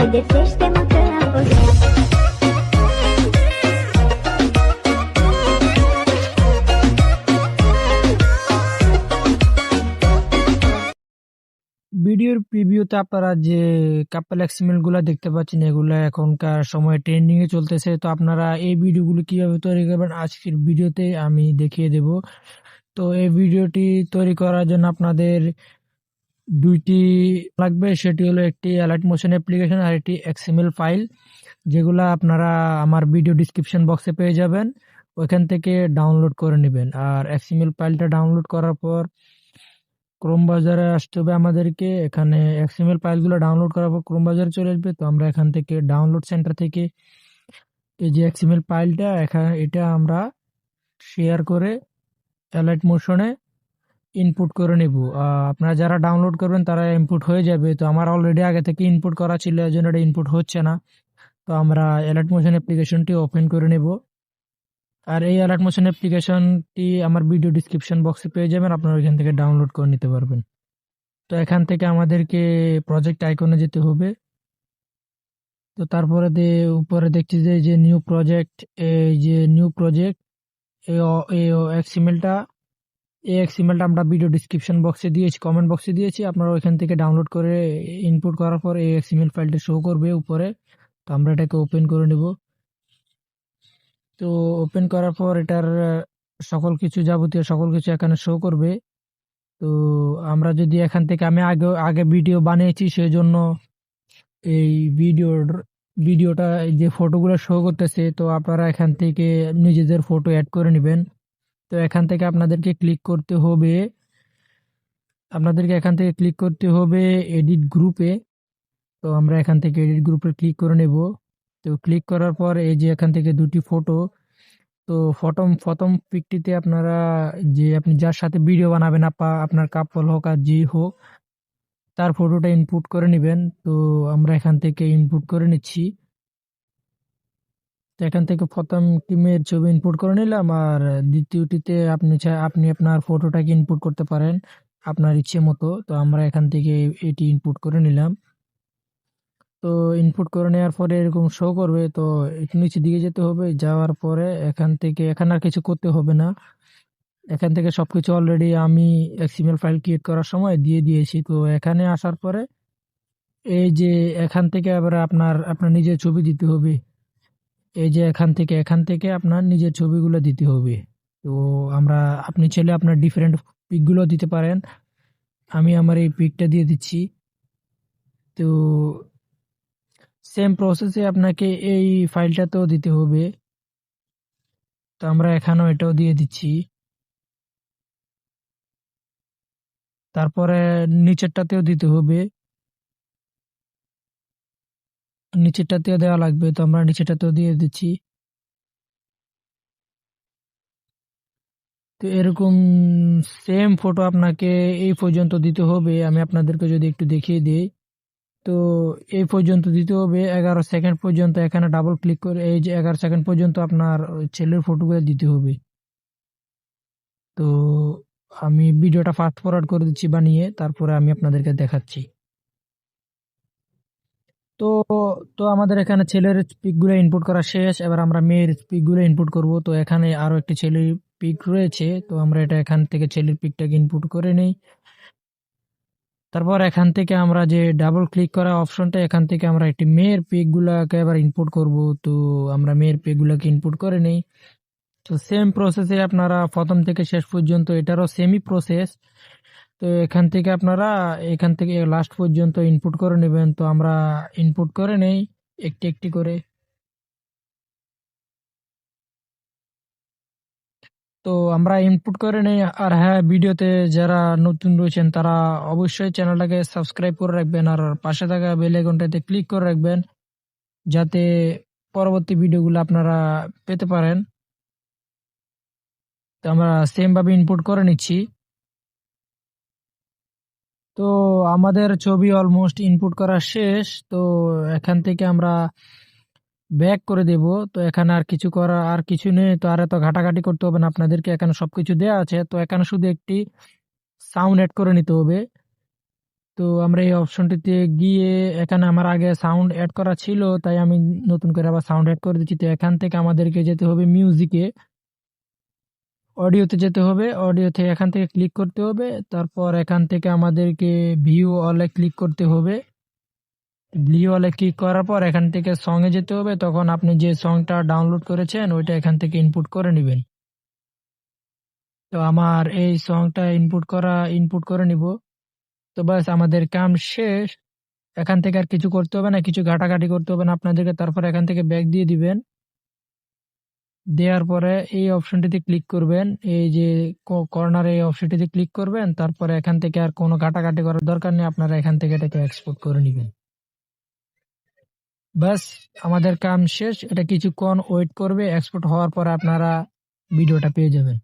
Agradecer tema que apoyar. ভিডিওর প্রিভিউতে আপনারা যে কাপল এক্সএমএল গুলা দেখতে পাচ্ছেন এগুলা এখনকার সময় ট্রেন্ডিং এ চলতেছে। তো আপনারা এই ভিডিওগুলো কিভাবে তৈরি করবেন আজকের ভিডিওতে আমি দেখিয়ে দেব। তো এই ভিডিওটি তৈরি করার জন্য আপনাদের দুইটি লাগবে, সেটি হলো একটি অ্যালাইট মোশন অ্যাপ্লিকেশন আর একটি এক্সএমএল ফাইল, যেগুলা আপনারা আমার ভিডিও ডিসক্রিপশন বক্সে পেয়ে যাবেন। ওইখান থেকে ডাউনলোড করে নেবেন। আর এক্সএমএল ফাইলটা ডাউনলোড করার পর ক্রোম ব্রাউজারে আসতে হবে আমাদেরকে। এখানে এক্সএমএল ফাইলগুলো ডাউনলোড করার পর ক্রোম ব্রাউজারে চলে আসবে। তো আমরা এখান থেকে ডাউনলোড সেন্টার থেকে এই যে এক্সএমএল ফাইলটা এটা আমরা শেয়ার করে অ্যালাইট মোশনে ইনপুট করে নেব। আপনারা যারা ডাউনলোড করবেন তারা ইনপুট হয়ে যাবে। তো আমার অলরেডি আগে থেকে ইনপুট করা ছিল, এই জন্য এটা ইনপুট হচ্ছে না। তো আমরা অ্যালাইট মোশন অ্যাপ্লিকেশনটি ওপেন করে নেব। আর এই অ্যালার্ট মোশন অ্যাপ্লিকেশনটি আমার ভিডিও ডিসক্রিপশন বক্সে পেয়ে যাবেন, আপনারা এখান থেকে ডাউনলোড করে নিতে পারবেন। তো এখান থেকে আমাদেরকে প্রজেক্ট আইকনে যেতে হবে। তো তারপরে উপরে দেখছি যে যে নিউ প্রজেক্ট, এই যে নিউ প্রজেক্ট এই এক্সএমএলটা আমরা ভিডিও ডিসক্রিপশন বক্সে দিয়েছি, কমেন্ট বক্সে দিয়েছি। আপনারা ওইখান থেকে ডাউনলোড করে ইনপুট করার পর এই এক্সএমএল ফাইলটা শো করবে উপরে। তো আমরা এটাকে ওপেন করে নেব। তো ওপেন করার পর এটার সকল কিছু যাবতীয় সকল কিছু এখানে শো করবে। তো আমরা যদি এখান থেকে আমি আগে ভিডিও বানিয়েছি, সেই জন্য এই ভিডিওটা যে ফটোগুলো শো করতেছে। তো আপনারা এখান থেকে নিজেদের ফটো অ্যাড করে নেবেন। তো এখান থেকে আপনাদেরকে ক্লিক করতে হবে, এডিট গ্রুপে। তো আমরা এখান থেকে এডিট গ্রুপে ক্লিক করে নেব। তো ক্লিক করার পর এই যে এখান থেকে দুটি ফটো, তো প্রথম পিকটিতে আপনারা যে আপনি যার সাথে ভিডিও বানাবেন, আপনার কাপল হোক আর যেই হোক, তার ফটোটা ইনপুট করে নেবেন। তো আমরা এখান থেকে ইনপুট করে নিচ্ছি। তো এখান থেকে প্রথম টিমের ছবি ইনপুট করে নিলাম, আর দ্বিতীয়টিতে আপনি আপনার ফটোটাকে ইনপুট করতে পারেন আপনার ইচ্ছে মতো। তো আমরা এখান থেকে এটি ইনপুট করে নিলাম। তো ইনপুট করে নেওয়ার পরে এরকম শো করবে। তো একটু নিচের দিকে যেতে হবে, যাওয়ার পরে এখানে আর কিছু করতে হবে না। এখান থেকে সবকিছু অলরেডি আমি এক্সএমএল ফাইল ক্রিয়েট করার সময় দিয়ে দিয়েছি। তো এখানে আসার পরে এই যে এখান থেকে আবার আপনার নিজের ছবি দিতে হবে। এই যে এখান থেকে আপনার নিজের ছবিগুলো দিতে হবে। তো আপনি চাইলে আপনার ডিফারেন্ট পিকগুলো দিতে পারেন। আমি আমার এই পিকটা দিয়ে দিচ্ছি। তো সেম প্রসেসে আপনাকে এই ফাইলটাতেও দিতে হবে। তো আমরা এখানেও এটাও দিয়ে দিচ্ছি। তারপরে নিচেরটাতেও দিতে হবে, নিচেরটাতেও দেওয়া লাগবে। তো আমরা নিচেরটাতেও দিয়ে দিচ্ছি। তো এরকম সেম ফটো আপনাকে এই পর্যন্ত দিতে হবে। আমি আপনাদেরকে যদি একটু দেখিয়ে দিই, তো এই পর্যন্ত দিতে হবে 11 সেকেন্ড পর্যন্ত। এখানে ডাবল ক্লিক করে এই যে 11 সেকেন্ড পর্যন্ত আপনার ওই ছেলের ফটোগুলো দিতে হবে। তো আমি ভিডিওটা ফাস্ট ফরওয়ার্ড করে দিচ্ছি বানিয়ে, তারপরে আমি আপনাদেরকে দেখাচ্ছি। তো তো আমাদের এখানে ছেলের পিকগুলো ইনপুট করা শেষ। এবার আমরা মেয়ের পিকগুলো ইনপুট করব। তো এখানে আরো একটি ছেলের পিক রয়েছে। তো আমরা এটা এখান থেকে ছেলের পিকটাকে ইনপুট করে নেই। তারপর এখান থেকে আমরা যে ডাবল ক্লিক করা অপশনটা, এখান থেকে আমরা একটি মেয়ের পিকগুলাকে এবার ইনপুট করব। তো আমরা মেয়ের পিকগুলোকে ইনপুট করে নেই। তো সেম প্রসেসে আপনারা প্রথম থেকে শেষ পর্যন্ত, এটারও সেমই প্রসেস। তো এখান থেকে লাস্ট পর্যন্ত ইনপুট করে নেবেন। তো আমরা ইনপুট করে নেই একটি একটি করে। তো আমরা ইনপুট করে নেই। আর হ্যাঁ, ভিডিওতে যারা নতুন রয়েছেন তারা অবশ্যই চ্যানেলটাকে সাবস্ক্রাইব করে রাখবেন, আর পাশে থাকা বেল আইকনটাতে ক্লিক করে রাখবেন, যাতে পরবর্তী ভিডিওগুলো আপনারা পেতে পারেন। তো আমরা সেম ভাবে ইনপুট করে নিচ্ছি। তো আমাদের ছবি অলমোস্ট ইনপুট করা শেষ। তো এখান থেকে আমরা ব্যাক করে দেব। তো এখানে আর কিছু নেই। তো আর এত ঘাটাঘাটি করতে হবে না আপনাদেরকে, এখানে সবকিছু দেওয়া আছে। তো এখানে শুধু একটি সাউন্ড অ্যাড করে নিতে হবে। তো আমরা এই অপশনটিতে গিয়ে এখানে আমার আগে সাউন্ড অ্যাড করা ছিল, তাই আমি নতুন করে আবার সাউন্ড অ্যাড করে দিচ্ছি। তো এখান থেকে আমাদেরকে যেতে হবে মিউজিকে, অডিওতে যেতে হবে, অডিওতে এখান থেকে ক্লিক করতে হবে, তারপর এখান থেকে আমাদেরকে ভিউ অলে ক্লিক করতে হবে। ভিউ অলে ক্লিক করার পর এখান থেকে সং এ যেতে হবে, তখন আপনি যে সংটা ডাউনলোড করেছেন ওইটা এখান থেকে ইনপুট করে নেবেন। তো আমার এই সংটা ইনপুট করে নিব। তো ব্যাস আমাদের কাম শেষ। এখান থেকে আর কিছু করতে হবে না, কিছু ঘাটাঘাটি করতে হবে না আপনাদেরকে। তারপর এখান থেকে ব্যাক দিয়ে দিবেন। দেওয়ার পরে এই অপশনটিতে ক্লিক করবেন, এই যে কর্নারে এই অপশনটিতে ক্লিক করবেন। তারপরে এখান থেকে আর কোনো ঘাটাঘাটি করার দরকার নেই, আপনারা এখান থেকে এটাকে এক্সপোর্ট করে নেবেন। ব্যাস আমাদের কাম শেষ। এটা কিছুক্ষণ ওয়েট করবে, এক্সপোর্ট হওয়ার পরে আপনারা ভিডিওটা পেয়ে যাবেন।